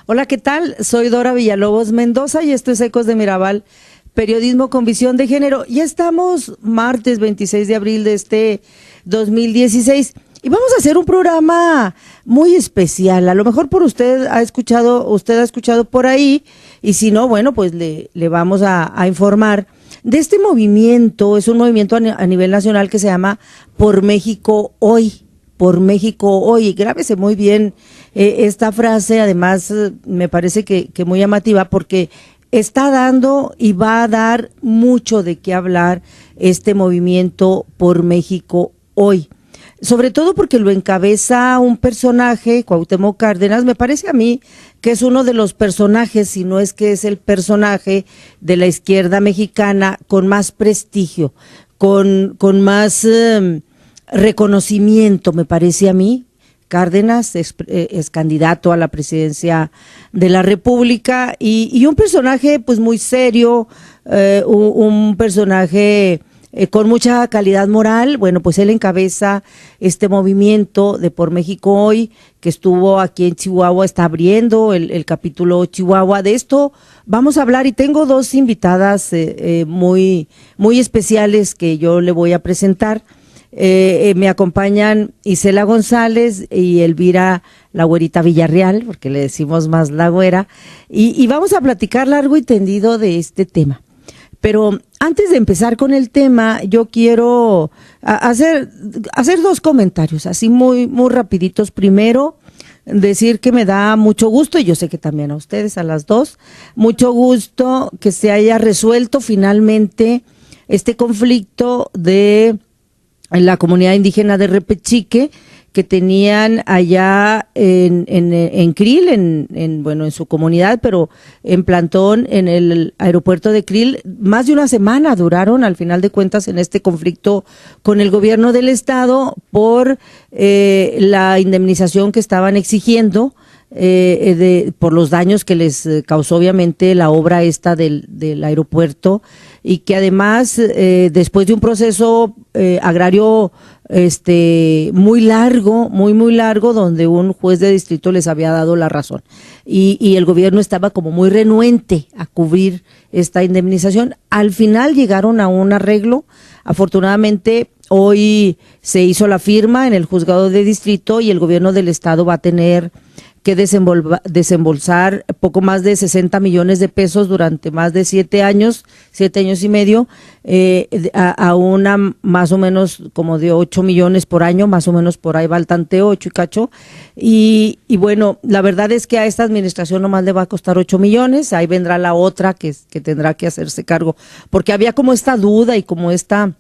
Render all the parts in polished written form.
Hola, ¿qué tal? Soy Dora Villalobos Mendoza y esto es Ecos de Mirabal, periodismo con visión de género. Ya estamos martes 26 de abril de este 2016 y vamos a hacer un programa muy especial. A lo mejor usted ha escuchado por ahí, y si no, bueno, pues le vamos a informar de este movimiento. Es un movimiento a nivel nacional que se llama Por México Hoy. Por México Hoy. Grábese muy bien esta frase, además me parece que muy llamativa, porque está dando y va a dar mucho de qué hablar este movimiento Por México Hoy. Sobre todo porque lo encabeza un personaje, Cuauhtémoc Cárdenas. Me parece a mí que es uno de los personajes, si no es que es el personaje de la izquierda mexicana con más prestigio, con más reconocimiento, me parece a mí. Cárdenas es candidato a la presidencia de la República y un personaje pues muy serio, un personaje con mucha calidad moral. Bueno, pues él encabeza este movimiento de Por México Hoy, que estuvo aquí en Chihuahua, está abriendo el capítulo Chihuahua. De esto vamos a hablar y tengo dos invitadas muy especiales que yo le voy a presentar. Me acompañan Isela González y Elvira La Güerita Villarreal, porque le decimos más La Güera, y vamos a platicar largo y tendido de este tema. Pero antes de empezar con el tema, yo quiero hacer dos comentarios, así muy rapiditos. Primero, decir que me da mucho gusto, y yo sé que también a ustedes, a las dos, mucho gusto que se haya resuelto finalmente este conflicto de la comunidad indígena de Repechique, que tenían allá en Krill, en su comunidad, pero en plantón en el aeropuerto de Krill. Más de una semana duraron, al final de cuentas, en este conflicto con el gobierno del estado por la indemnización que estaban exigiendo por los daños que les causó obviamente la obra esta del aeropuerto, y que además después de un proceso agrario muy largo, donde un juez de distrito les había dado la razón y el gobierno estaba como muy renuente a cubrir esta indemnización. Al final llegaron a un arreglo. Afortunadamente hoy se hizo la firma en el juzgado de distrito y el gobierno del estado va a tener que desembolsar poco más de 60 millones de pesos durante más de 7 años y medio, a una más o menos como de 8 millones por año, más o menos por ahí va el tanteo, 8 y cacho. Y bueno, la verdad es que a esta administración nomás le va a costar 8 millones, ahí vendrá la otra que tendrá que hacerse cargo, porque había como esta duda y como esta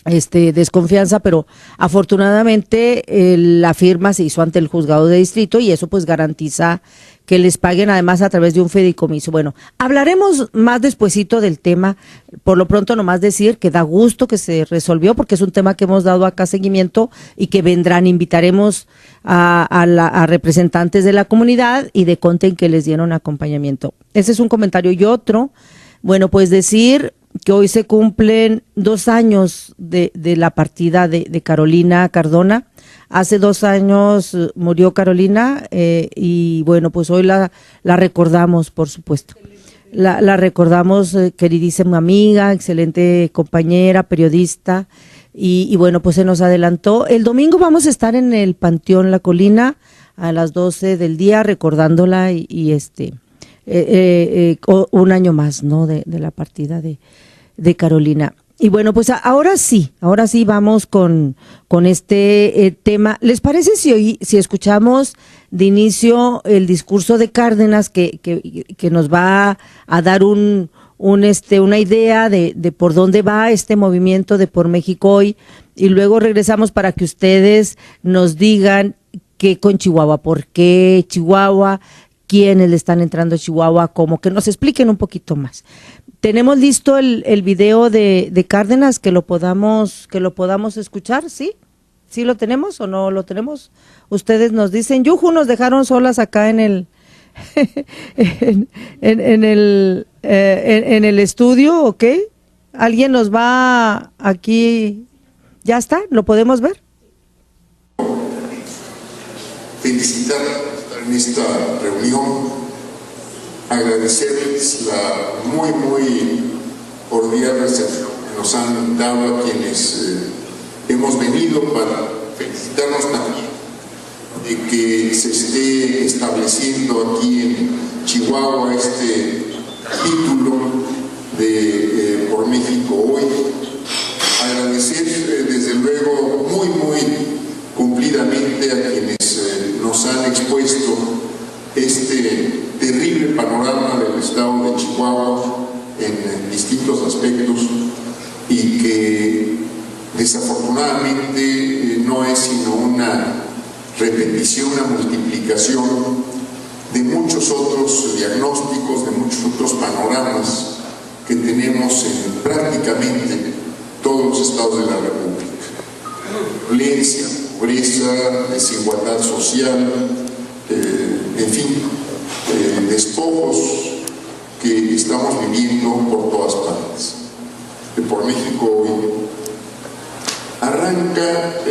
desconfianza, pero afortunadamente la firma se hizo ante el juzgado de distrito y eso pues garantiza que les paguen, además a través de un fideicomiso. Bueno, hablaremos más despuesito del tema. Por lo pronto nomás decir que da gusto que se resolvió, porque es un tema que hemos dado acá seguimiento y que vendrán. Invitaremos a representantes de la comunidad y de Conten que les dieron acompañamiento. Ese es un comentario. Y otro, bueno, pues decir que hoy se cumplen 2 años de la partida de Carolina Cardona. Hace 2 años murió Carolina y bueno, pues hoy la recordamos, por supuesto. La recordamos, queridísima amiga, excelente compañera, periodista, y bueno, pues se nos adelantó. El domingo vamos a estar en el Panteón La Colina a las 12 del día recordándola y un año más, ¿no?, de la partida de Carolina. Y bueno, pues ahora sí vamos con este tema. ¿Les parece si escuchamos de inicio el discurso de Cárdenas que nos va a dar una idea de por dónde va este movimiento de Por México Hoy, y luego regresamos para que ustedes nos digan qué con Chihuahua, por qué Chihuahua, quiénes le están entrando a Chihuahua, como que nos expliquen un poquito más. Tenemos listo el video de Cárdenas, que lo podamos escuchar, ¿sí? ¿Sí lo tenemos o no lo tenemos? Ustedes nos dicen. Yuju, nos dejaron solas acá en el en el estudio, ¿ok? ¿Alguien nos va aquí? ¿Ya está? ¿Lo podemos ver? Felicitar en esta reunión, agradecerles la muy cordial recepción que nos han dado a quienes hemos venido para felicitarnos también de que se esté estableciendo aquí en Chihuahua este título de Por México Hoy. Agradecer desde luego muy cumplidamente a quienes nos han expuesto este terrible panorama del estado de Chihuahua en distintos aspectos y que desafortunadamente no es sino una repetición, una multiplicación de muchos otros diagnósticos, de muchos otros panoramas que tenemos en prácticamente todos los estados de la República. Violencia, pobreza, desigualdad social, en fin, despojos que estamos viviendo por todas partes. Por México Hoy arranca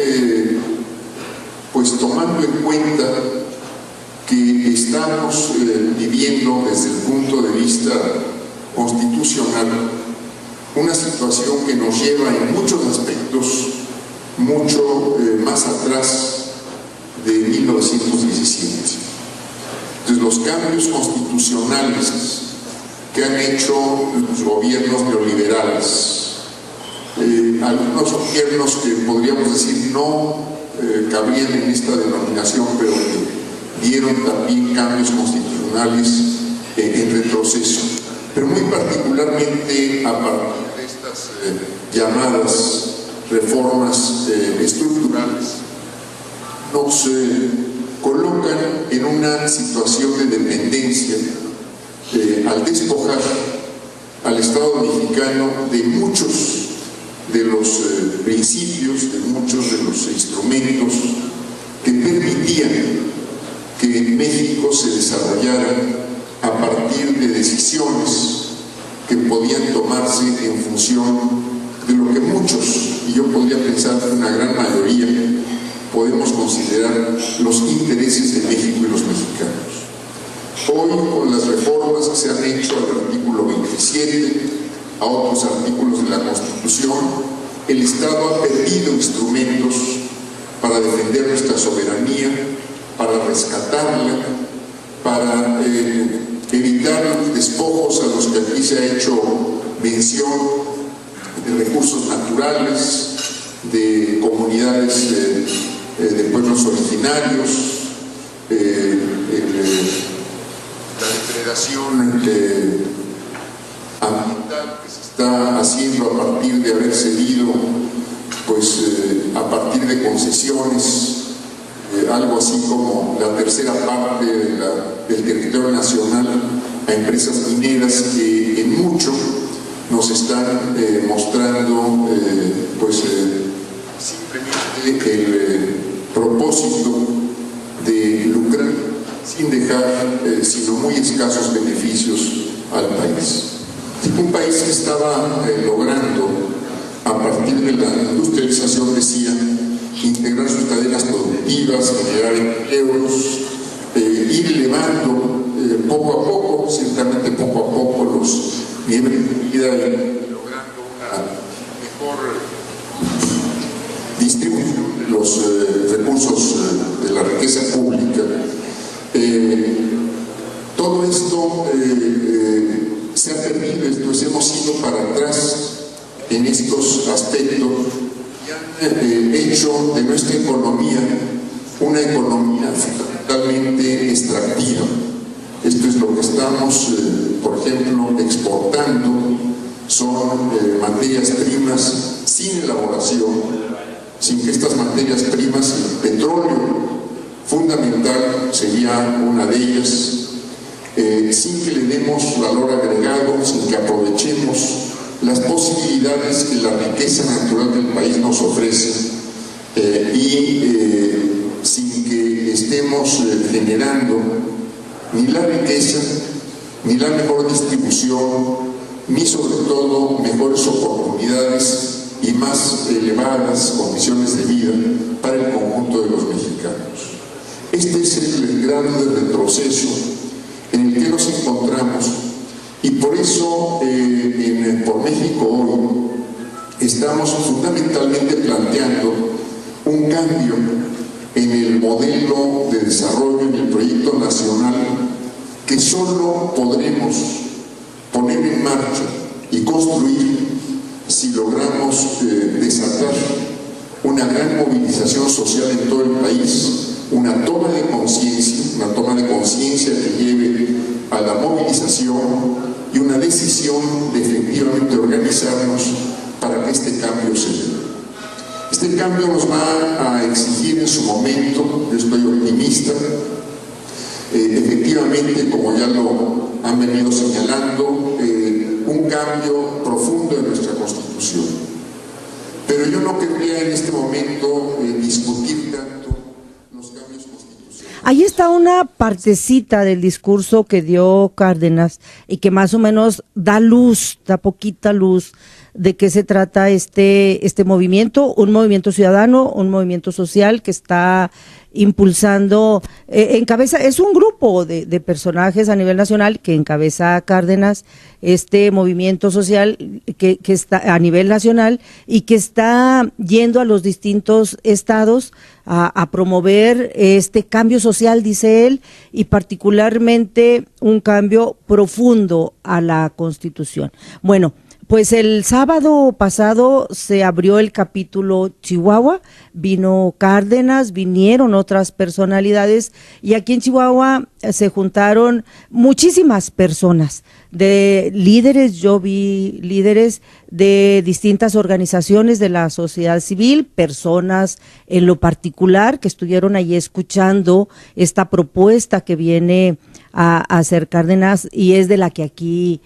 pues tomando en cuenta que estamos viviendo desde el punto de vista constitucional una situación que nos lleva en muchos aspectos mucho más atrás de 1917. Entonces, los cambios constitucionales que han hecho los gobiernos neoliberales, algunos gobiernos que podríamos decir no cabrían en esta denominación, pero que dieron también cambios constitucionales en retroceso, pero muy particularmente a partir de estas llamadas reformas estructurales, nos colocan en una situación de dependencia al despojar al Estado mexicano de muchos de los principios, de muchos de los instrumentos que permitían que México se desarrollara a partir de decisiones que podían tomarse en función de lo que muchos, y yo podría pensar que una gran mayoría, podemos considerar los intereses de México y los mexicanos. Hoy, con las reformas que se han hecho al artículo 27, a otros artículos de la Constitución, el Estado ha perdido instrumentos para defender nuestra soberanía, para rescatarla, para evitar los despojos a los que aquí se ha hecho mención, de recursos naturales, de comunidades de pueblos originarios, la depredación ambiental que se está haciendo a partir de haber cedido, pues a partir de concesiones, algo así como la tercera parte del territorio nacional a empresas mineras que en mucho nos están mostrando simplemente el propósito de lucrar sin dejar sino muy escasos beneficios al país. Un país que estaba logrando, a partir de la industrialización, decía, integrar sus cadenas productivas, generar empleos, ir elevando poco a poco, ciertamente poco a poco, los niveles de vida y logrando una mejor distribución de los recursos de la riqueza pública. Todo esto se ha perdido, pues hemos ido para atrás en estos aspectos y han hecho de nuestra economía una economía fundamentalmente extractiva. Esto es lo que estamos, por ejemplo, exportando, son materias primas sin elaboración, sin que estas materias primas, el petróleo fundamental sería una de ellas, sin que le demos valor agregado, sin que aprovechemos las posibilidades que la riqueza natural del país nos ofrece y sin que estemos generando ni la riqueza, ni la mejor distribución, ni sobre todo mejores oportunidades y más elevadas condiciones de vida para el conjunto de los mexicanos. Este es el grado de retroceso en el que nos encontramos, y por eso Por México Hoy estamos fundamentalmente planteando un cambio en el modelo de desarrollo, en el proyecto nacional, que solo podremos poner en marcha y construir si logramos desatar una gran movilización social en todo el país, una toma de conciencia que lleve a la movilización y una decisión de efectivamente organizarnos para que este cambio se dé. Este cambio nos va a exigir en su momento, yo estoy optimista, efectivamente, como ya lo han venido señalando, un cambio profundo en nuestra Constitución. Pero yo no querría en este momento discutir tanto los cambios constitucionales. Ahí está una partecita del discurso que dio Cárdenas y que más o menos da poquita luz de qué se trata este movimiento, un movimiento ciudadano, un movimiento social que está impulsando, encabeza, es un grupo de personajes a nivel nacional que encabeza Cárdenas, este movimiento social que está a nivel nacional y que está yendo a los distintos estados a promover este cambio social, dice él, y particularmente un cambio profundo a la Constitución. Bueno, pues el sábado pasado se abrió el capítulo Chihuahua, vino Cárdenas, vinieron otras personalidades y aquí en Chihuahua se juntaron muchísimas personas, de líderes, yo vi líderes de distintas organizaciones de la sociedad civil, personas en lo particular que estuvieron ahí escuchando esta propuesta que viene a hacer Cárdenas y es de la que aquí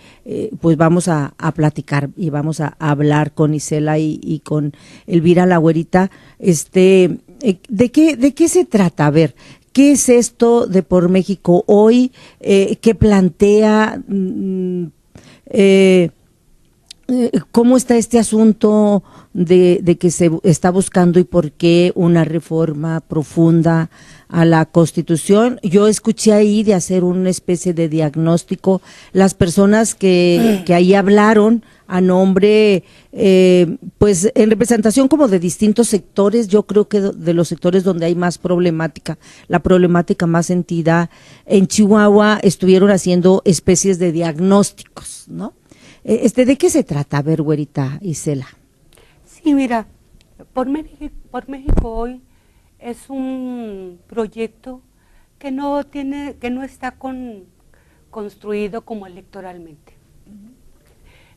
pues vamos a platicar y vamos a hablar con Isela y con Elvira la güerita. ¿De qué se trata? A ver, ¿qué es esto de Por México Hoy? ¿Qué plantea? ¿Cómo está este asunto de que se está buscando y por qué una reforma profunda a la Constitución? Yo escuché ahí de hacer una especie de diagnóstico. Las personas que ahí hablaron a nombre, pues en representación como de distintos sectores, yo creo que de los sectores donde hay más problemática, la problemática más sentida en Chihuahua, estuvieron haciendo especies de diagnósticos, ¿no? ¿De qué se trata? A ver, güerita Isela. Sí, mira, Por México Hoy es un proyecto que no está construido como electoralmente.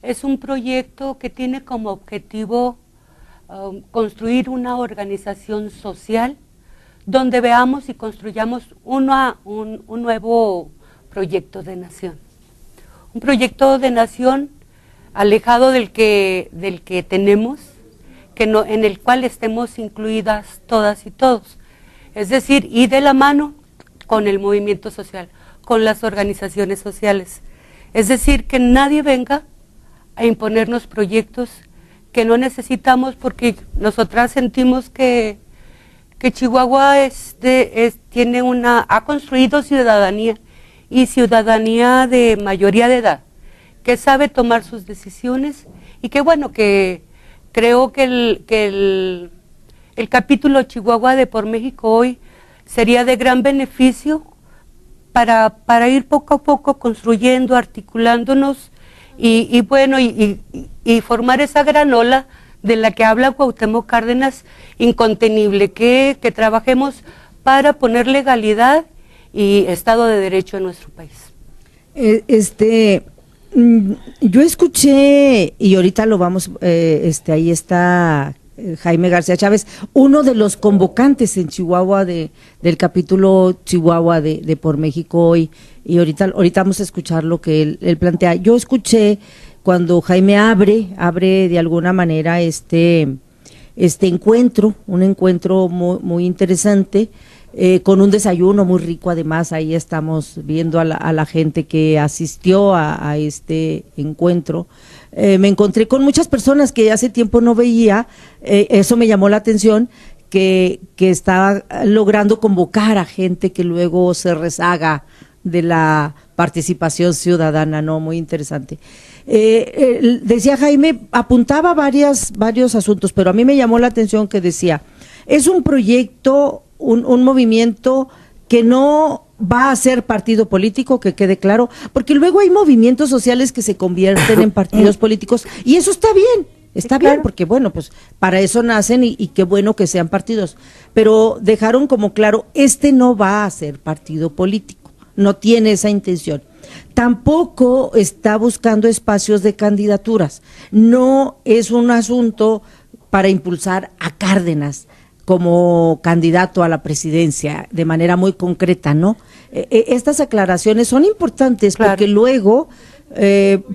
Es un proyecto que tiene como objetivo construir una organización social donde veamos y construyamos un nuevo proyecto de nación. Un proyecto de nación alejado del que tenemos, en el cual estemos incluidas todas y todos. Es decir, y de la mano con el movimiento social, con las organizaciones sociales. Es decir, que nadie venga a imponernos proyectos que no necesitamos, porque nosotras sentimos que Chihuahua ha construido ciudadanía, y ciudadanía de mayoría de edad, que sabe tomar sus decisiones, y que bueno, que creo que el capítulo Chihuahua de Por México Hoy sería de gran beneficio para ir poco a poco construyendo, articulándonos y formar esa gran ola de la que habla Cuauhtémoc Cárdenas, incontenible, que trabajemos para poner legalidad y Estado de Derecho en nuestro país. Yo escuché, y ahorita lo vamos, ahí está Jaime García Chávez, uno de los convocantes en Chihuahua del capítulo Chihuahua de Por México Hoy, y ahorita vamos a escuchar lo que él plantea. Yo escuché cuando Jaime abre de alguna manera este encuentro, un encuentro muy, muy interesante, con un desayuno muy rico. Además ahí estamos viendo a la gente que asistió a este encuentro. Me encontré con muchas personas que hace tiempo no veía, eso me llamó la atención, que está logrando convocar a gente que luego se rezaga de la participación ciudadana, ¿no? Muy interesante. Decía Jaime, apuntaba varios asuntos, pero a mí me llamó la atención que decía, es un proyecto, un movimiento que no va a ser partido político, que quede claro, porque luego hay movimientos sociales que se convierten en partidos políticos, y eso está bien. Está bien, porque bueno, pues para eso nacen y qué bueno que sean partidos, pero dejaron como claro, este no va a ser partido político, no tiene esa intención. Tampoco está buscando espacios de candidaturas, no es un asunto para impulsar a Cárdenas como candidato a la presidencia de manera muy concreta, ¿no? Estas aclaraciones son importantes porque luego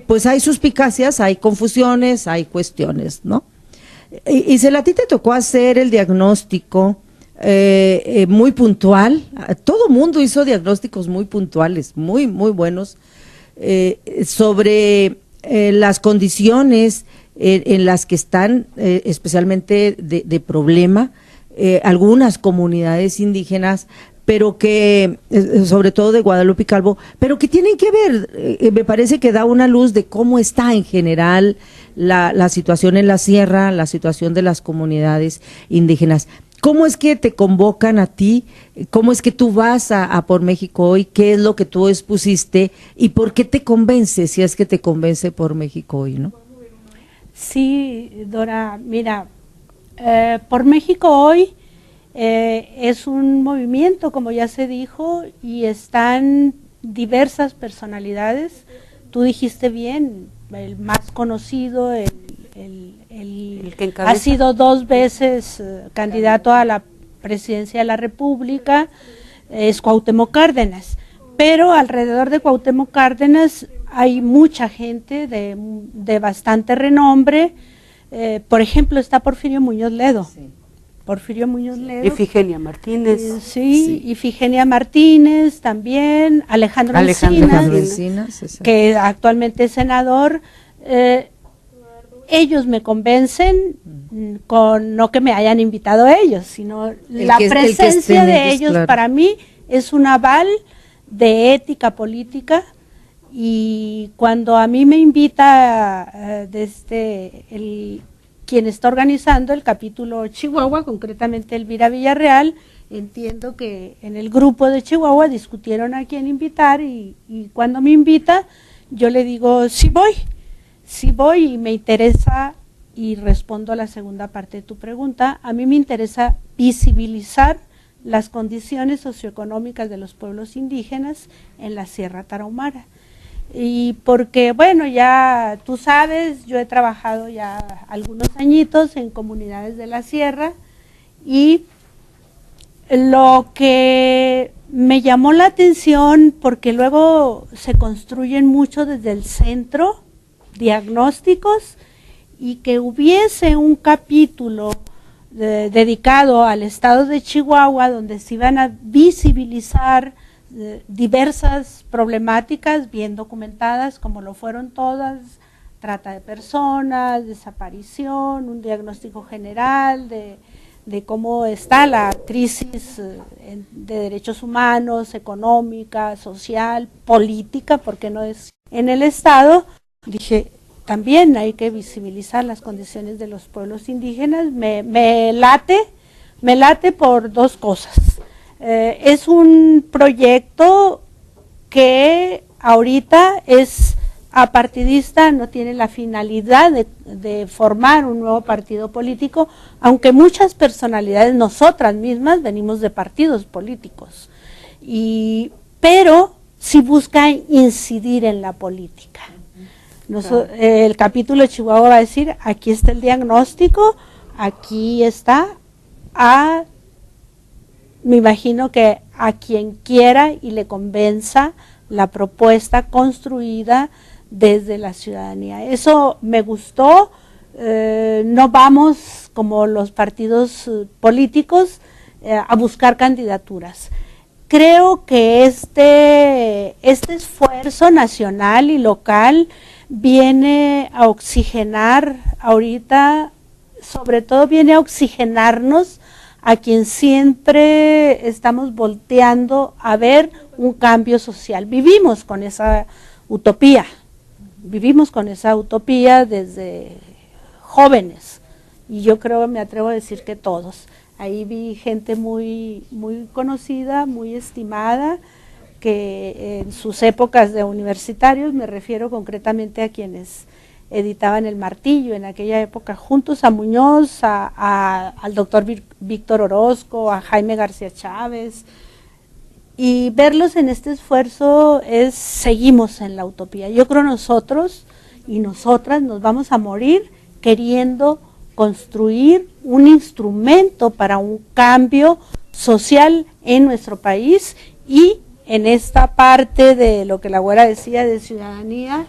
pues hay suspicacias, hay confusiones, hay cuestiones, ¿no? Y si a ti te tocó hacer el diagnóstico muy puntual, todo mundo hizo diagnósticos muy puntuales, muy buenos, sobre las condiciones en las que están, especialmente de problema, algunas comunidades indígenas, pero que, sobre todo de Guadalupe y Calvo, pero que tienen que ver, me parece que da una luz de cómo está en general la situación en la sierra, la situación de las comunidades indígenas. ¿Cómo es que te convocan a ti? ¿Cómo es que tú vas a Por México Hoy? ¿Qué es lo que tú expusiste? ¿Y por qué te convence, si es que te convence Por México Hoy, no? Sí, Dora, mira, Por México Hoy es un movimiento, como ya se dijo, y están diversas personalidades. Tú dijiste bien, el más conocido, el que ha sido 2 veces candidato a la presidencia de la República, es Cuauhtémoc Cárdenas. Pero alrededor de Cuauhtémoc Cárdenas hay mucha gente de bastante renombre. Por ejemplo, está Porfirio Muñoz Ledo. Sí. Porfirio Muñoz Ledo. Ifigenia Martínez. Sí, Ifigenia Martínez también, Alejandro Encinas, que actualmente es senador. Ellos me convencen, con no que me hayan invitado a ellos, sino la presencia de ellos, claro, para mí es un aval de ética política. Y cuando a mí me invita quien está organizando el capítulo Chihuahua, concretamente Elvira Villarreal, entiendo que en el grupo de Chihuahua discutieron a quién invitar y cuando me invita yo le digo sí voy y me interesa, y respondo a la segunda parte de tu pregunta, a mí me interesa visibilizar las condiciones socioeconómicas de los pueblos indígenas en la Sierra Tarahumara. Y porque, bueno, ya tú sabes, yo he trabajado ya algunos añitos en comunidades de la sierra, y lo que me llamó la atención, porque luego se construyen mucho desde el centro, diagnósticos, y que hubiese un capítulo dedicado al estado de Chihuahua, donde se iban a visibilizar diversas problemáticas bien documentadas, como lo fueron todas: trata de personas, desaparición, un diagnóstico general de cómo está la crisis de derechos humanos, económica, social, política, porque no es en el Estado. Dije, también hay que visibilizar las condiciones de los pueblos indígenas. Me late por 2 cosas. Es un proyecto que ahorita es apartidista, no tiene la finalidad de formar un nuevo partido político, aunque muchas personalidades, nosotras mismas, venimos de partidos políticos, pero sí busca incidir en la política. El capítulo de Chihuahua va a decir, aquí está el diagnóstico, aquí está, me imagino que a quien quiera y le convenza la propuesta construida desde la ciudadanía. Eso me gustó. No vamos, como los partidos políticos, a buscar candidaturas. Creo que este esfuerzo nacional y local viene a oxigenar ahorita, sobre todo viene a oxigenarnos a quien siempre estamos volteando a ver un cambio social. Vivimos con esa utopía desde jóvenes, y yo creo, me atrevo a decir que todos. Ahí vi gente muy conocida, muy estimada, que en sus épocas de universitarios, me refiero concretamente a quienes editaban El Martillo en aquella época, juntos a Muñoz, al doctor Víctor Orozco, a Jaime García Chávez, y verlos en este esfuerzo seguimos en la utopía. Yo creo nosotros y nosotras nos vamos a morir queriendo construir un instrumento para un cambio social en nuestro país, y en esta parte de lo que la güera decía de ciudadanía,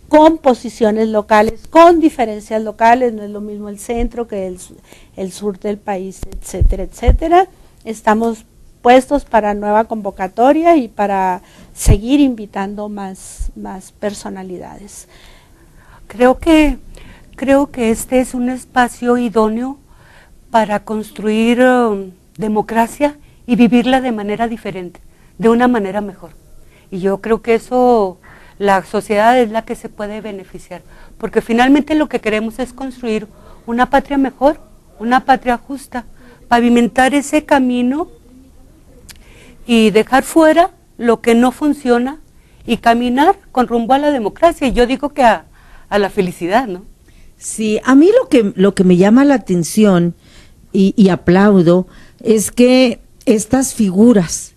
con posiciones locales, con diferencias locales, no es lo mismo el centro que el sur del país, etcétera, etcétera. Estamos puestos para nueva convocatoria y para seguir invitando más personalidades. Creo que este es un espacio idóneo para construir democracia y vivirla de manera diferente, de una manera mejor. Y yo creo que eso, la sociedad es la que se puede beneficiar, porque finalmente lo que queremos es construir una patria mejor, una patria justa, pavimentar ese camino y dejar fuera lo que no funciona y caminar con rumbo a la democracia, y yo digo que a la felicidad, ¿no? Sí, a mí lo que me llama la atención y aplaudo es que estas figuras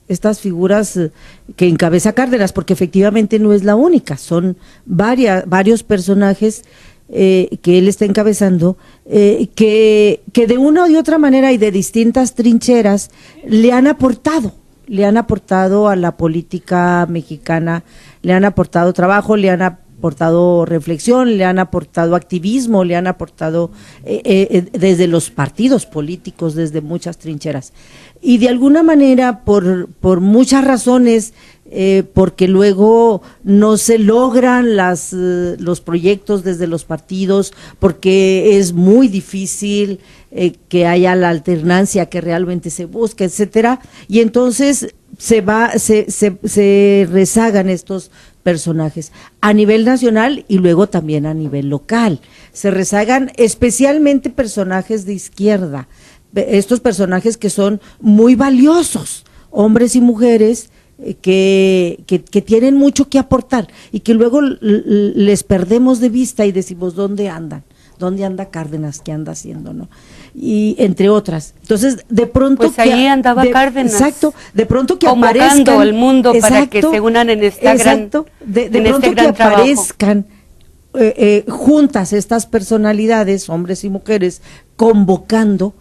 que encabeza Cárdenas, porque efectivamente no es la única, son varios personajes que él está encabezando, que de una o de otra manera y de distintas trincheras le han aportado a la política mexicana, le han aportado trabajo, le han aportado reflexión, le han aportado activismo, le han aportado desde los partidos políticos, desde muchas trincheras. Y de alguna manera, por muchas razones, porque luego no se logran los proyectos desde los partidos, porque es muy difícil que haya la alternancia que realmente se busca, etcétera, y entonces se rezagan estos personajes a nivel nacional y luego también a nivel local. Se rezagan especialmente personajes de izquierda, estos personajes que son muy valiosos, hombres y mujeres que tienen mucho que aportar y que luego les perdemos de vista y decimos, ¿dónde andan? ¿Dónde anda Cárdenas? ¿Qué anda haciendo? ¿No? Y entre otras. Entonces, de pronto pues ahí andaba Cárdenas. Exacto, de pronto que convocando aparezcan al mundo para que se unan en esta de pronto que aparezcan juntas estas personalidades, hombres y mujeres, convocando,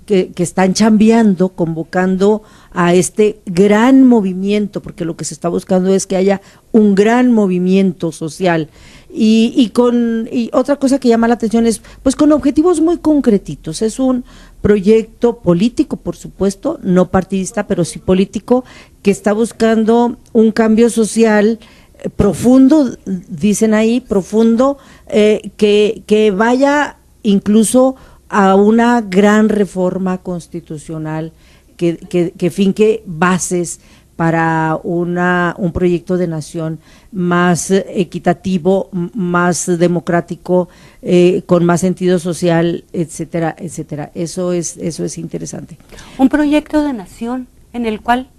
que están chambeando, convocando a este gran movimiento, porque lo que se está buscando es que haya un gran movimiento social. Y otra cosa que llama la atención es, pues con objetivos muy concretitos. Es un proyecto político, por supuesto, no partidista, pero sí político, que está buscando un cambio social profundo, dicen ahí, profundo, que vaya incluso a una gran reforma constitucional que finque bases para un proyecto de nación más equitativo, más democrático, con más sentido social, etcétera, etcétera. Eso es interesante. Un proyecto de nación en el cual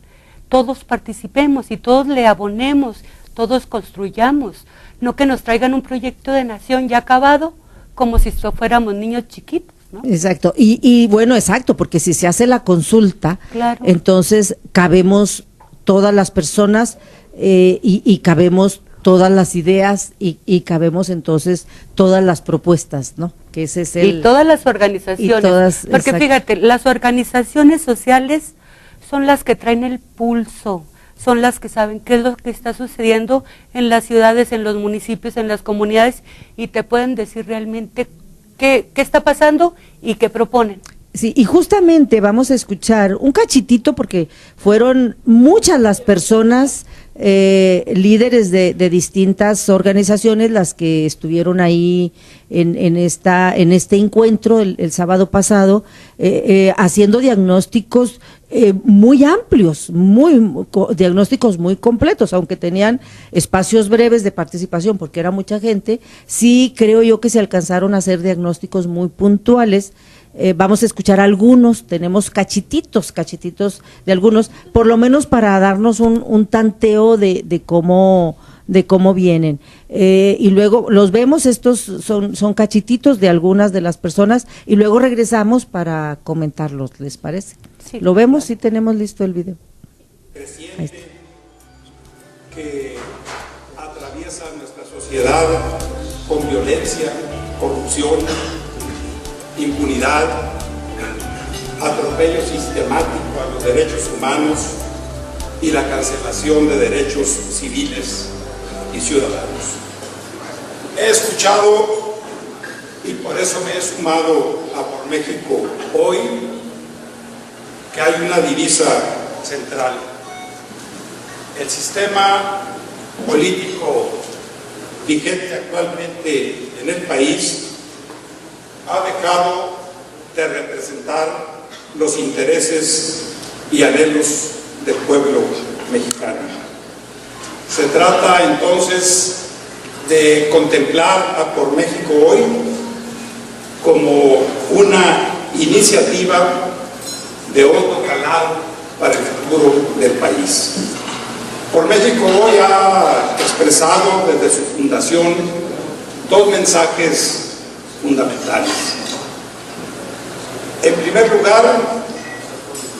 todos participemos y todos le abonemos, todos construyamos, no que nos traigan un proyecto de nación ya acabado como si fuéramos niños chiquitos, ¿no? Exacto, y bueno, exacto, porque si se hace la consulta, claro, entonces cabemos todas las personas y cabemos todas las ideas y cabemos entonces todas las propuestas, ¿no? Que ese es y todas las organizaciones, porque exacto. Fíjate, las organizaciones sociales son las que traen el pulso, son las que saben qué es lo que está sucediendo en las ciudades, en los municipios, en las comunidades, y te pueden decir realmente qué está pasando y qué proponen. Sí, y justamente vamos a escuchar un cachitito porque fueron muchas las personas, líderes de distintas organizaciones las que estuvieron ahí en este encuentro el sábado pasado, haciendo diagnósticos muy amplios, diagnósticos muy completos, aunque tenían espacios breves de participación porque era mucha gente. Sí creo yo que se alcanzaron a hacer diagnósticos muy puntuales. Vamos a escuchar algunos, tenemos cachititos de algunos, por lo menos para darnos un tanteo de cómo vienen. Y luego los vemos, estos son cachititos de algunas de las personas, y luego regresamos para comentarlos, ¿les parece? Sí. ¿Lo vemos? Sí, tenemos listo el video. Creciente que atraviesa nuestra sociedad con violencia, corrupción, impunidad, atropello sistemático a los derechos humanos y la cancelación de derechos civiles y ciudadanos. He escuchado, y por eso me he sumado a Por México hoy, que hay una divisa central. El sistema político vigente actualmente en el país ha dejado de representar los intereses y anhelos del pueblo mexicano. Se trata entonces de contemplar a Por México hoy como una iniciativa de hondo calado para el futuro del país. Por México hoy ha expresado desde su fundación dos mensajes fundamentales. En primer lugar,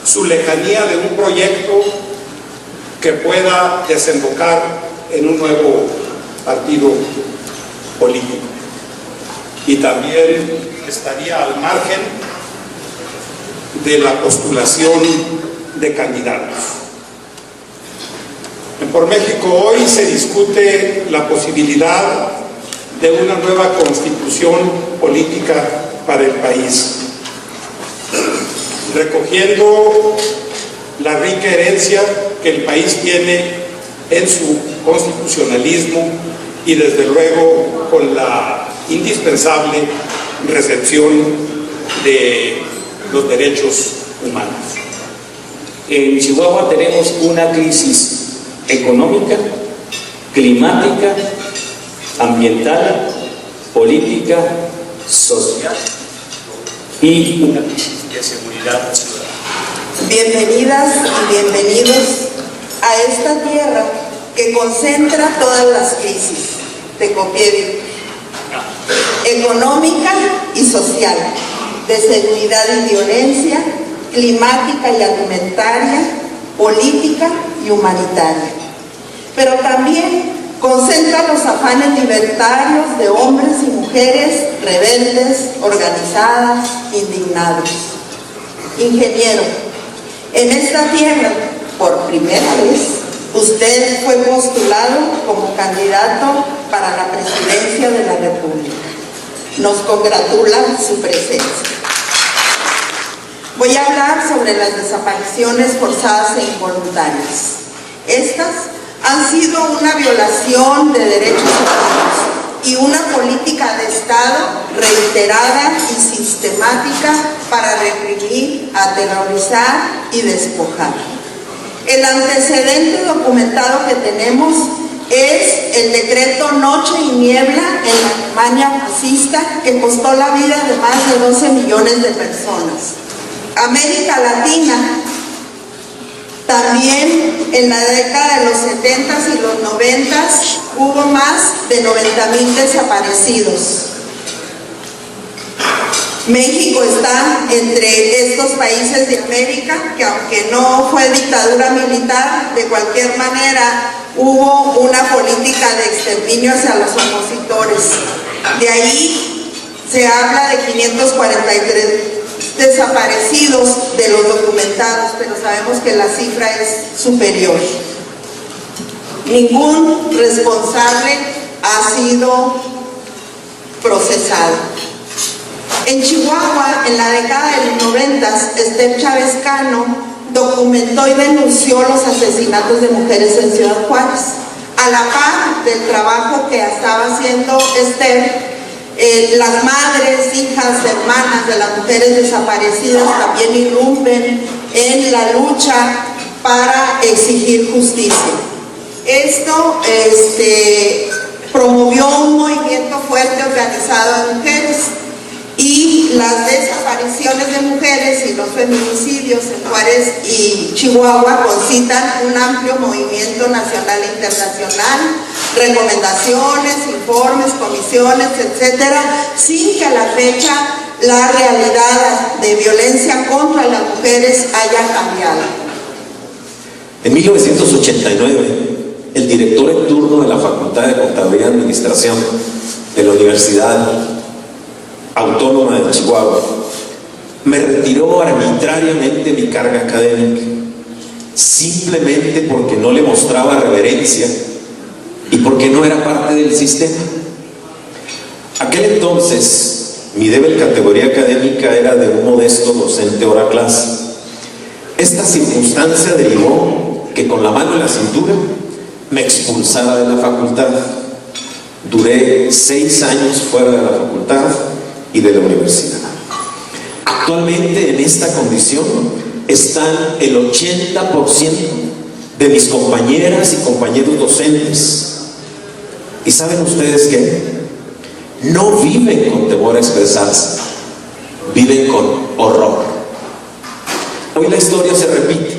su lejanía de un proyecto que pueda desembocar en un nuevo partido político, y también estaría al margen de la postulación de candidatos. En Por México hoy se discute la posibilidad de una nueva constitución política para el país, recogiendo la rica herencia que el país tiene en su constitucionalismo y desde luego con la indispensable recepción de los derechos humanos. En Chihuahua tenemos una crisis económica, climática, ambiental, política, social y una crisis de seguridad ciudadana. Bienvenidas y bienvenidos a esta tierra que concentra todas las crisis, te copié, económica y social, de seguridad y violencia, climática y alimentaria, política y humanitaria. Pero también concentra los afanes libertarios de hombres y mujeres rebeldes, organizadas, indignados. Ingeniero, en esta tierra, por primera vez, usted fue postulado como candidato para la presidencia de la República. Nos congratula su presencia. Voy a hablar sobre las desapariciones forzadas e involuntarias. Estas han sido una violación de derechos humanos y una política de Estado reiterada y sistemática para reprimir, aterrorizar y despojar. El antecedente documentado que tenemos es el decreto Noche y Niebla en la Alemania fascista, que costó la vida de más de 12 millones de personas. América Latina, también en la década de los 70s y los 90s hubo más de 90,000 desaparecidos. México está entre estos países de América que, aunque no fue dictadura militar, de cualquier manera hubo una política de exterminio hacia los opositores. De ahí se habla de 543 desaparecidos de los documentados, pero sabemos que la cifra es superior. Ningún responsable ha sido procesado. En Chihuahua, en la década de los 90, Esther Chávez Cano documentó y denunció los asesinatos de mujeres en Ciudad Juárez. A la par del trabajo que estaba haciendo Esther, las madres, hijas, hermanas de las mujeres desaparecidas también irrumpen en la lucha para exigir justicia. Esto promovió un movimiento fuerte organizado de mujeres, y las desapariciones de mujeres y los feminicidios en Juárez y Chihuahua concitan un amplio movimiento nacional e internacional, recomendaciones, informes, comisiones, etcétera, sin que a la fecha la realidad de violencia contra las mujeres haya cambiado. En 1989, el director en turno de la Facultad de Contaduría y Administración de la Universidad Autónoma de Chihuahua me retiró arbitrariamente mi carga académica, simplemente porque no le mostraba reverencia y porque no era parte del sistema. Aquel entonces, mi débil categoría académica era de un modesto docente hora clase. Esta circunstancia derivó que con la mano en la cintura me expulsara de la facultad. Duré 6 años fuera de la facultad y de la universidad. Actualmente en esta condición están el 80% de mis compañeras y compañeros docentes. ¿Y saben ustedes qué? No viven con temor a expresarse, viven con horror. Hoy la historia se repite.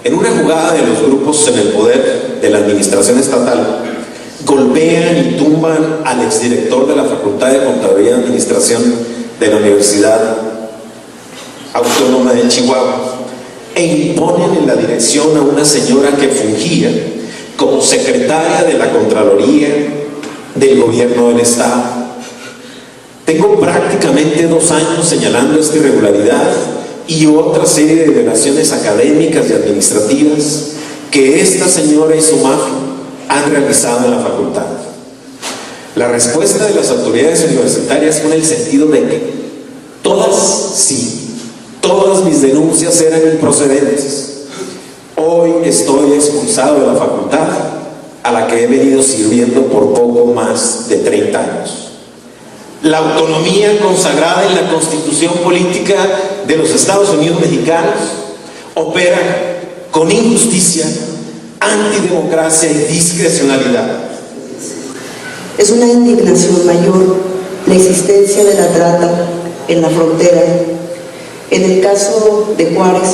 En una jugada de los grupos en el poder de la administración estatal, golpean y tumban al exdirector de la Facultad de Contaduría y Administración de la Universidad Autónoma de Chihuahua e imponen en la dirección a una señora que fungía como secretaria de la Contraloría del Gobierno del Estado. Tengo prácticamente 2 años señalando esta irregularidad y otra serie de violaciones académicas y administrativas que esta señora y su mafia han realizado en la facultad. La respuesta de las autoridades universitarias fue en el sentido de que todas mis denuncias eran improcedentes. Hoy estoy expulsado de la facultad a la que he venido sirviendo por poco más de 30 años. La autonomía consagrada en la Constitución Política de los Estados Unidos Mexicanos opera con injusticia, antidemocracia y discrecionalidad. Es una indignación mayor la existencia de la trata en la frontera. En el caso de Juárez,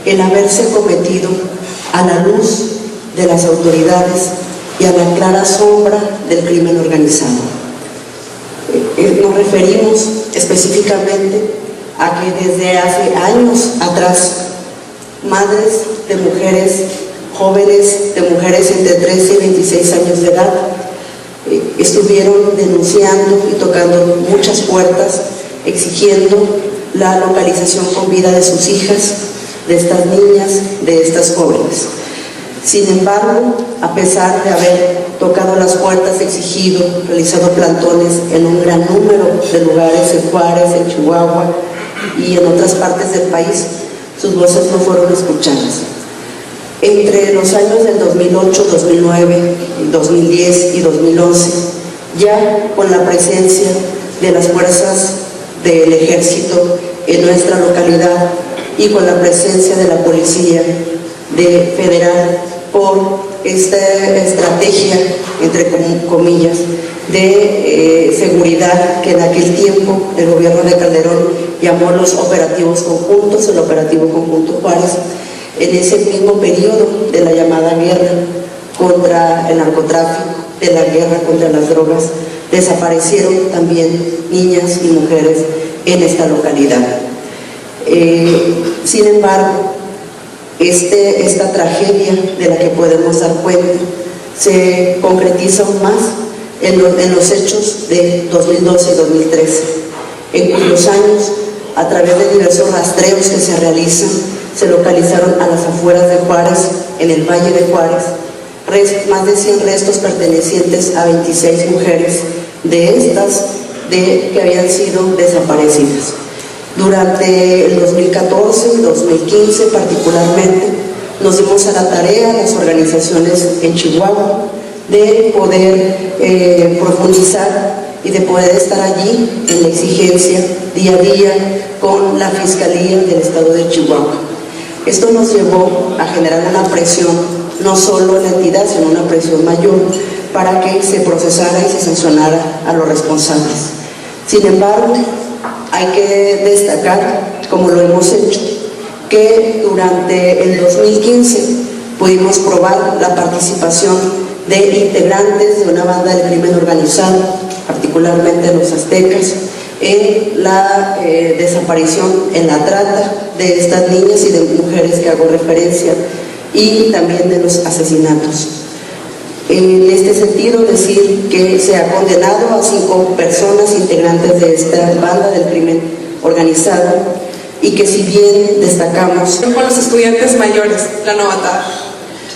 el haberse cometido a la luz de las autoridades y a la clara sombra del crimen organizado. Nos referimos específicamente a que desde hace años atrás, madres de mujeres jóvenes, de mujeres entre 13 y 26 años de edad, estuvieron denunciando y tocando muchas puertas, exigiendo la localización con vida de sus hijas, de estas niñas, de estas jóvenes. Sin embargo, a pesar de haber tocado las puertas, exigido, realizado plantones en un gran número de lugares, en Juárez, en Chihuahua y en otras partes del país, sus voces no fueron escuchadas. Entre los años del 2008, 2009, 2010 y 2011, ya con la presencia de las fuerzas del ejército en nuestra localidad y con la presencia de la policía federal por esta estrategia, entre comillas, de seguridad que en aquel tiempo el gobierno de Calderón llamó los operativos conjuntos, el operativo conjunto Juárez. En ese mismo periodo de la llamada guerra contra el narcotráfico, de la guerra contra las drogas, desaparecieron también niñas y mujeres en esta localidad. Sin embargo, esta tragedia de la que podemos dar cuenta se concretiza aún más en los hechos de 2012 y 2013, en cuyos años, a través de diversos rastreos que se realizan, se localizaron a las afueras de Juárez, en el Valle de Juárez, más de 100 restos pertenecientes a 26 mujeres. De estas, de que habían sido desaparecidas. Durante el 2014 y 2015 particularmente, nos dimos a la tarea, las organizaciones en Chihuahua, de poder profundizar y de poder estar allí en la exigencia día a día con la Fiscalía del Estado de Chihuahua. Esto nos llevó a generar una presión, no solo en la entidad, sino una presión mayor para que se procesara y se sancionara a los responsables. Sin embargo, hay que destacar, como lo hemos hecho, que durante el 2015 pudimos probar la participación de integrantes de una banda del crimen organizado, particularmente los aztecas, en la desaparición, en la trata de estas niñas y de mujeres que hago referencia, y también de los asesinatos. En este sentido, decir que se ha condenado a 5 personas integrantes de esta banda del crimen organizado, y que si bien destacamos con los estudiantes mayores, la novatada,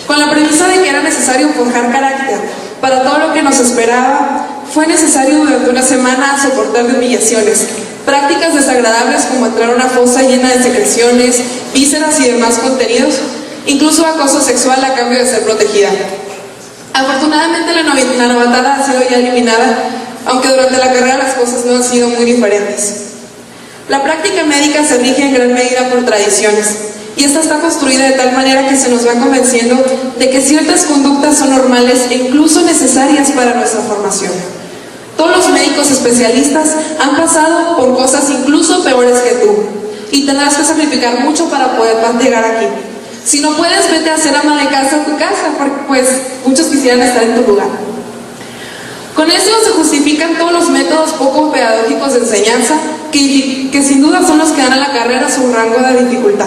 con la premisa de que era necesario forjar carácter para todo lo que nos esperaba, fue necesario durante una semana soportar de humillaciones, prácticas desagradables como entrar a una fosa llena de secreciones, vísceras y demás contenidos, incluso acoso sexual a cambio de ser protegida. Afortunadamente la novatada ha sido ya eliminada, aunque durante la carrera las cosas no han sido muy diferentes. La práctica médica se rige en gran medida por tradiciones, y esta está construida de tal manera que se nos va convenciendo de que ciertas conductas son normales e incluso necesarias para nuestra formación. Todos los médicos especialistas han pasado por cosas incluso peores que tú, y tendrás que sacrificar mucho para poder llegar aquí. Si no puedes, vete a ser ama de casa en tu casa, porque pues muchos quisieran estar en tu lugar. Con eso se justifican todos los métodos poco pedagógicos de enseñanza que sin duda son los que dan a la carrera su rango de dificultad.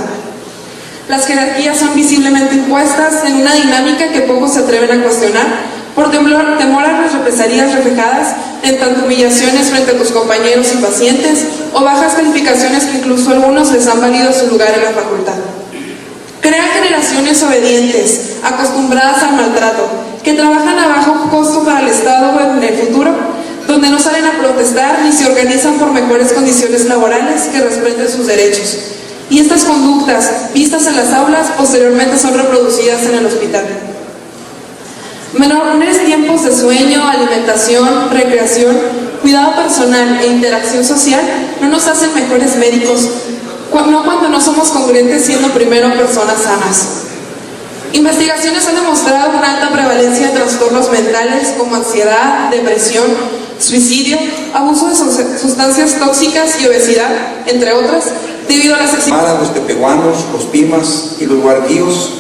Las jerarquías son visiblemente impuestas en una dinámica que pocos se atreven a cuestionar por temor a las represalias reflejadas en tanto humillaciones frente a tus compañeros y pacientes o bajas calificaciones que incluso a algunos les han valido su lugar en la facultad. Crean generaciones obedientes, acostumbradas al maltrato, que trabajan a bajo costo para el Estado en el futuro, donde no salen a protestar ni se organizan por mejores condiciones laborales que respeten sus derechos. Y estas conductas, vistas en las aulas, posteriormente son reproducidas en el hospital. Menores tiempos de sueño, alimentación, recreación, cuidado personal e interacción social no nos hacen mejores médicos, no cuando no somos congruentes siendo primero personas sanas. Investigaciones han demostrado una alta prevalencia de trastornos mentales como ansiedad, depresión, suicidio, abuso de sustancias tóxicas y obesidad, entre otras, debido a las exigencias. Los tepehuanos, los pimas y los huarguíos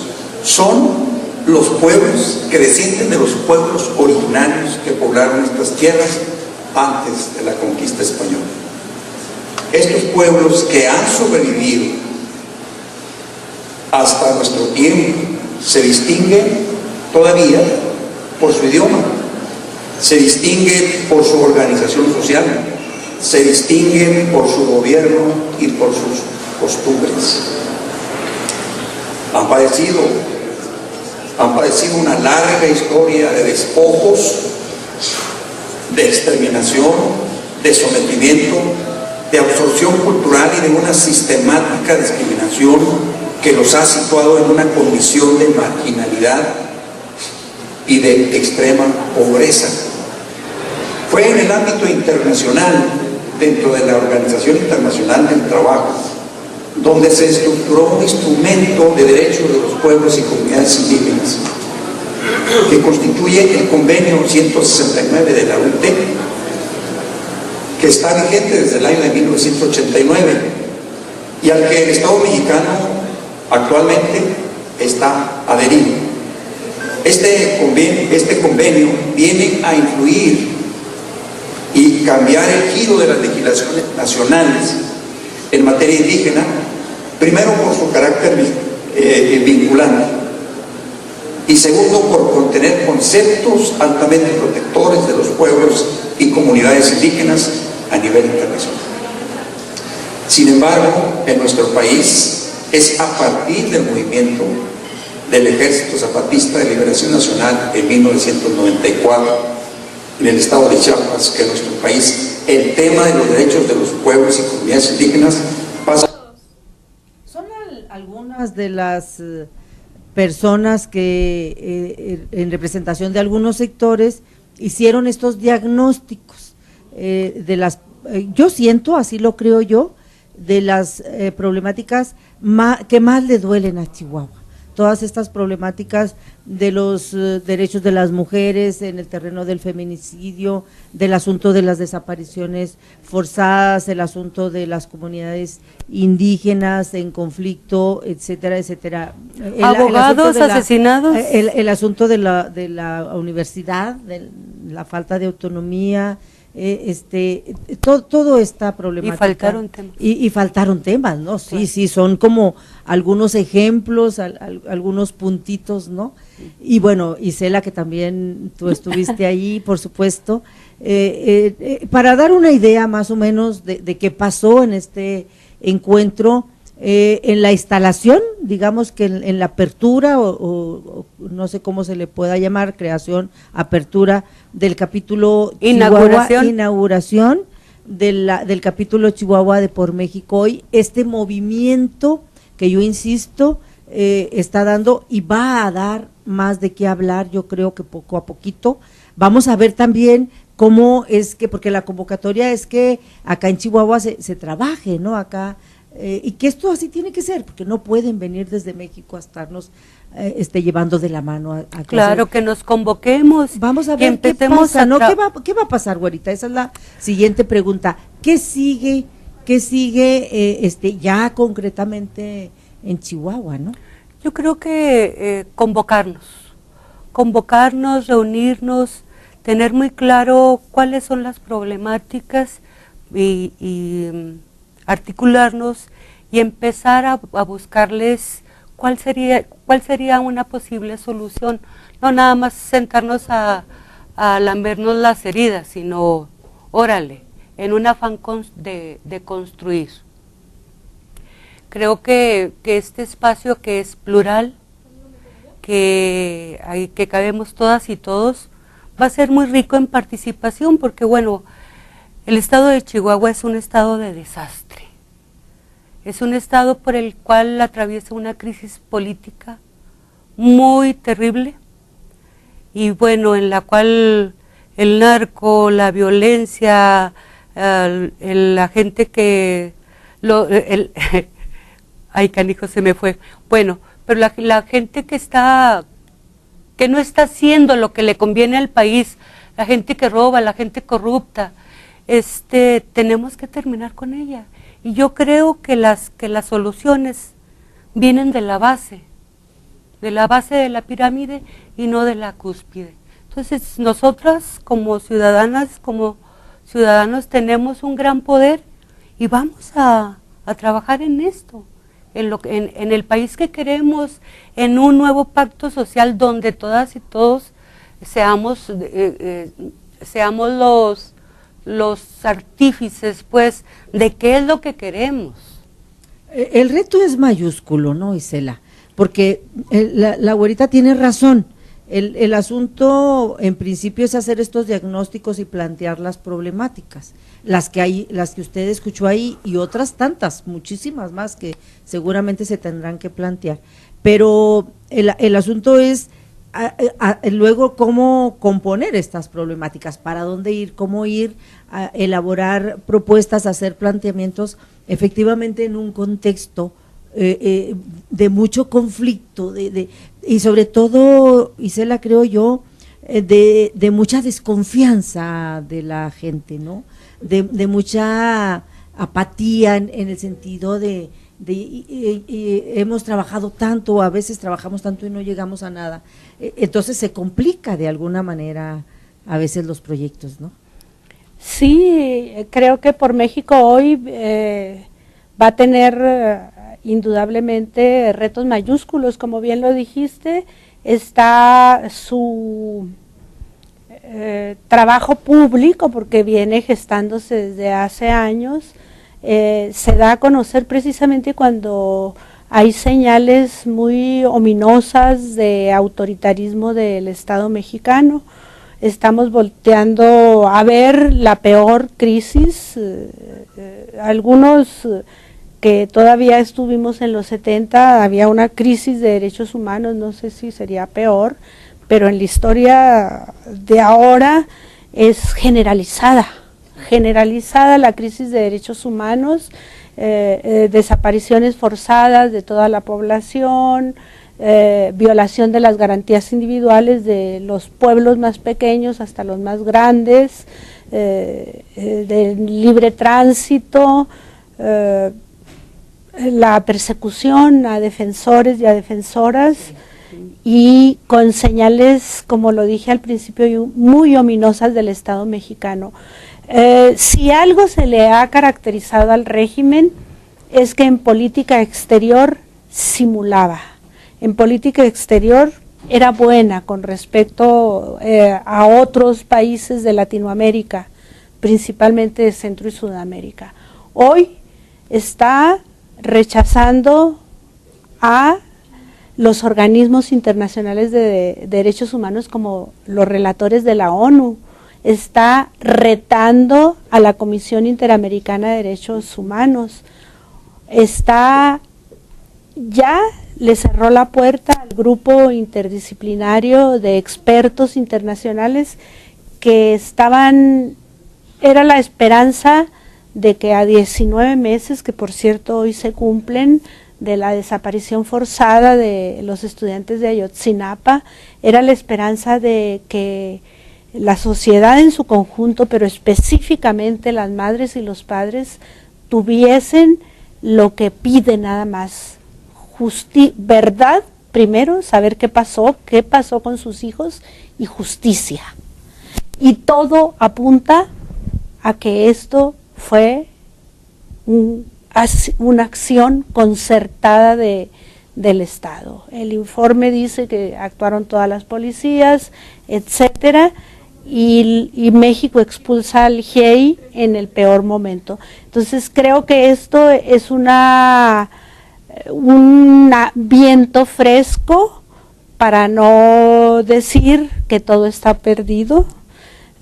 son los pueblos que descienden de los pueblos originarios que poblaron estas tierras antes de la conquista española. Estos pueblos que han sobrevivido hasta nuestro tiempo se distinguen todavía por su idioma, se distinguen por su organización social, se distinguen por su gobierno y por sus costumbres. Han padecido una larga historia de despojos, de exterminación, de sometimiento, de absorción cultural y de una sistemática discriminación que los ha situado en una condición de marginalidad y de extrema pobreza. Fue en el ámbito internacional, dentro de la Organización Internacional del Trabajo, donde se estructuró un instrumento de derechos de los pueblos y comunidades indígenas, que constituye el convenio 169 de la OIT, que está vigente desde el año de 1989 y al que el Estado mexicano actualmente está adherido. Este convenio viene a influir y cambiar el giro de las legislaciones nacionales en materia indígena, primero por su carácter vinculante y segundo por contener conceptos altamente protectores de los pueblos y comunidades indígenas a nivel internacional. Sin embargo, en nuestro país es a partir del movimiento del Ejército Zapatista de Liberación Nacional en 1994 en el estado de Chiapas que nuestro país el tema de los derechos de los pueblos y comunidades indígenas pasa. Son algunas de las personas que en representación de algunos sectores hicieron estos diagnósticos de las, yo siento, así lo creo yo, de las problemáticas que más le duelen a Chihuahua. Todas estas problemáticas de los derechos de las mujeres en el terreno del feminicidio, del asunto de las desapariciones forzadas, el asunto de las comunidades indígenas en conflicto, etcétera, etcétera. Abogados asesinados. El asunto de la universidad, de la falta de autonomía, todo esta problemática. Y faltaron temas. Y faltaron temas, ¿no? Sí, sí, son como algunos ejemplos, algunos puntitos, ¿no? Y bueno, Isela, que también tú estuviste ahí, por supuesto, para dar una idea más o menos de qué pasó en este encuentro, en la instalación, digamos que en la apertura o no sé cómo se le pueda llamar, creación, apertura del capítulo inauguración del capítulo Chihuahua de Por México Hoy, este movimiento que yo insisto está dando y va a dar más de qué hablar, yo creo que poco a poquito. Vamos a ver también cómo es que, porque la convocatoria es que acá en Chihuahua se trabaje, ¿no? Acá y que esto así tiene que ser, porque no pueden venir desde México a estarnos llevando de la mano a claro, que nos convoquemos. Vamos a ver qué pasa, ¿no? ¿Qué va a pasar, güerita? Esa es la siguiente pregunta. ¿Qué sigue ya concretamente en Chihuahua, no? Yo creo que convocarnos, reunirnos, tener muy claro cuáles son las problemáticas y articularnos y empezar a buscarles cuál sería una posible solución, no nada más sentarnos a lambernos las heridas, sino, órale, en un afán de construir. Creo que este espacio que es plural, que cabemos todas y todos, va a ser muy rico en participación, porque bueno, el estado de Chihuahua es un estado de desastre, es un estado por el cual atraviesa una crisis política muy terrible y bueno, en la cual el narco, la violencia, la gente que, ay canijo se me fue, bueno, pero la gente que no está haciendo lo que le conviene al país, la gente que roba, la gente corrupta, tenemos que terminar con ella. Y yo creo que las soluciones vienen de la base de la pirámide y no de la cúspide. Entonces, nosotras como ciudadanas, como ciudadanos tenemos un gran poder y vamos a trabajar en esto, en el país que queremos, en un nuevo pacto social donde todas y todos seamos los artífices, pues, de qué es lo que queremos. El reto es mayúsculo, ¿no, Isela? Porque la güerita tiene razón. El asunto, en principio, es hacer estos diagnósticos y plantear las problemáticas, las que usted escuchó ahí y otras tantas, muchísimas más que seguramente se tendrán que plantear. Pero el asunto es luego cómo componer estas problemáticas, para dónde ir, cómo ir a elaborar propuestas, hacer planteamientos efectivamente en un contexto de mucho conflicto, y sobre todo, Isela, creo yo, de mucha desconfianza de la gente, ¿no? De mucha apatía en el sentido de hemos trabajado tanto, a veces trabajamos tanto y no llegamos a nada, entonces se complica de alguna manera a veces los proyectos, ¿no? Sí, creo que Por México Hoy va a tener indudablemente retos mayúsculos, como bien lo dijiste. Está su trabajo público, porque viene gestándose desde hace años. Se da a conocer precisamente cuando hay señales muy ominosas de autoritarismo del Estado mexicano. estamos volteando a ver la peor crisis. Algunos que todavía estuvimos en los 70, había una crisis de derechos humanos, no sé si sería peor, pero en la historia de ahora es generalizada la crisis de derechos humanos, desapariciones forzadas de toda la población, violación de las garantías individuales de los pueblos más pequeños hasta los más grandes, de libre tránsito, la persecución a defensores y a defensoras, y con señales, como lo dije al principio, muy ominosas del Estado mexicano. Si algo se le ha caracterizado al régimen es que en política exterior simulaba, en política exterior era buena con respecto a otros países de Latinoamérica, principalmente de Centro y Sudamérica. Hoy está rechazando a los organismos internacionales de derechos humanos como los relatores de la ONU, está retando a la Comisión Interamericana de Derechos Humanos, ya le cerró la puerta al grupo interdisciplinario de expertos internacionales que era la esperanza de que a 19 meses, que por cierto hoy se cumplen, de la desaparición forzada de los estudiantes de Ayotzinapa, era la esperanza de que la sociedad en su conjunto, pero específicamente las madres y los padres, tuviesen lo que piden nada más, verdad primero, saber qué pasó con sus hijos, y justicia. Y todo apunta a que esto fue una acción concertada del Estado. El informe dice que actuaron todas las policías, etcétera, y México expulsa al GIEI en el peor momento. Entonces creo que esto es un viento fresco, para no decir que todo está perdido.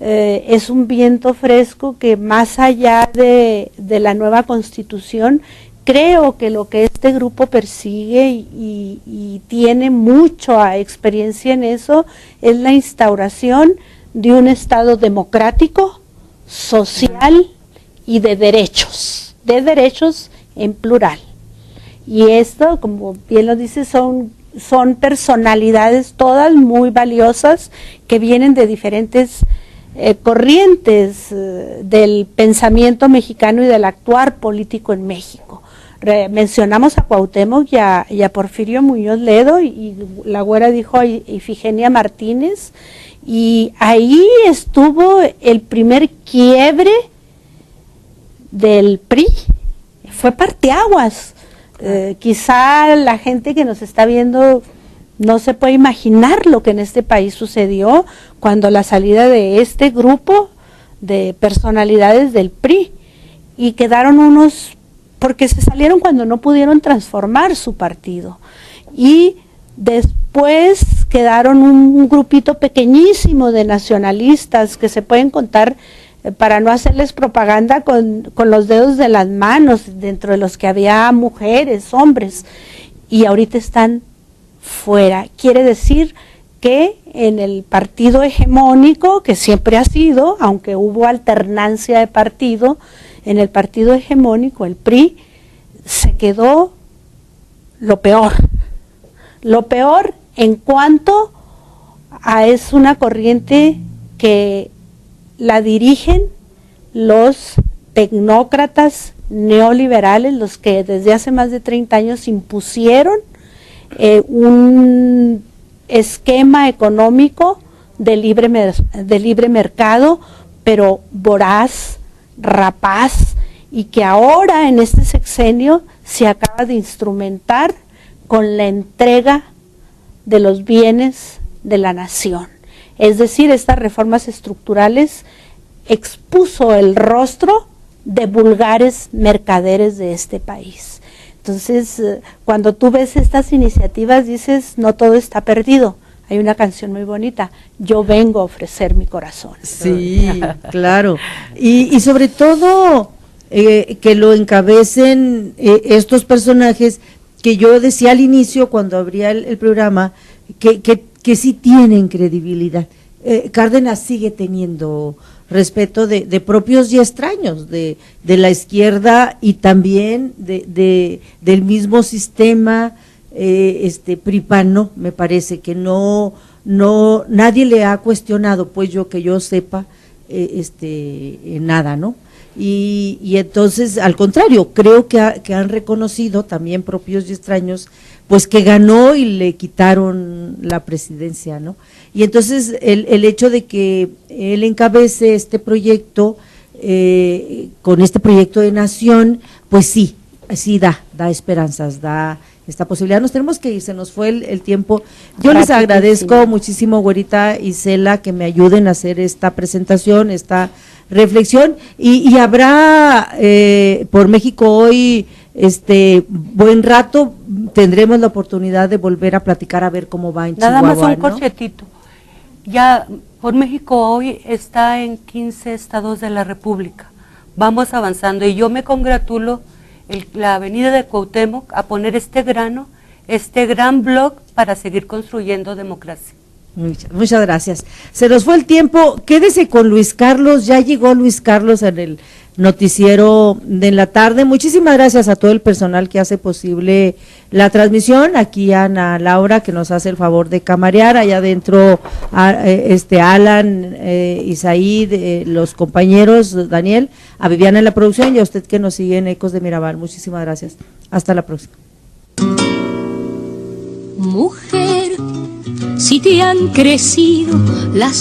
Es un viento fresco que, más allá de la nueva Constitución, creo que lo que este grupo persigue y tiene mucha experiencia en eso, es la instauración de un Estado democrático, social y de derechos en plural. Y esto, como bien lo dice, son personalidades todas muy valiosas que vienen de diferentes corrientes del pensamiento mexicano y del actuar político en México. Mencionamos a Cuauhtémoc y a Porfirio Muñoz Ledo, y la güera dijo a Ifigenia Martínez, y ahí estuvo el primer quiebre del PRI, fue parteaguas. Quizá la gente que nos está viendo no se puede imaginar lo que en este país sucedió cuando la salida de este grupo de personalidades del PRI, y quedaron unos, porque se salieron cuando no pudieron transformar su partido, y después quedaron un grupito pequeñísimo de nacionalistas que se pueden contar, para no hacerles propaganda, con los dedos de las manos, dentro de los que había mujeres, hombres, y ahorita están fuera. Quiere decir que en el partido hegemónico, que siempre ha sido, aunque hubo alternancia de partido, en el partido hegemónico, el PRI, se quedó lo peor en cuanto a es una corriente que la dirigen los tecnócratas neoliberales, los que desde hace más de 30 años impusieron un esquema económico de libre mercado, pero voraz, rapaz, y que ahora en este sexenio se acaba de instrumentar con la entrega de los bienes de la nación. Es decir, estas reformas estructurales expuso el rostro de vulgares mercaderes de este país. Entonces, cuando tú ves estas iniciativas, dices, no todo está perdido, Hay una canción muy bonita, yo vengo a ofrecer mi corazón. Sí, claro. Y sobre todo que lo encabecen estos personajes que yo decía al inicio cuando abría el programa, que sí tienen credibilidad. Cárdenas sigue teniendo respeto de propios y extraños, de la izquierda y también del mismo sistema PRI-PAN, me parece que no nadie le ha cuestionado, pues que yo sepa, nada, ¿no? Y entonces, al contrario, creo que han reconocido también propios y extraños, pues que ganó y le quitaron la presidencia, ¿no? Y entonces el hecho de que él encabece este proyecto, con este proyecto de nación, pues sí da esperanzas, da esta posibilidad. Nos tenemos que ir, se nos fue el tiempo. Yo les agradezco muchísimo, Güerita y Cela, que me ayuden a hacer esta presentación, esta reflexión, y habrá por México Hoy buen rato, tendremos la oportunidad de volver a platicar a ver cómo va en Chihuahua. Nada más un corchetito. Ya por México Hoy está en 15 estados de la República. Vamos avanzando y yo me congratulo la avenida de Cuauhtémoc a poner este gran blog para seguir construyendo democracia. Muchas gracias. Se nos fue el tiempo, quédese con Luis Carlos, ya llegó Luis Carlos en el noticiero de la tarde. Muchísimas gracias a todo el personal que hace posible la transmisión, aquí a Ana Laura que nos hace el favor de camarear, allá adentro Alan, Isaí, los compañeros, Daniel, a Viviana en la producción y a usted que nos sigue en Ecos de Mirabal. Muchísimas gracias. Hasta la próxima. Mujer, si te han crecido las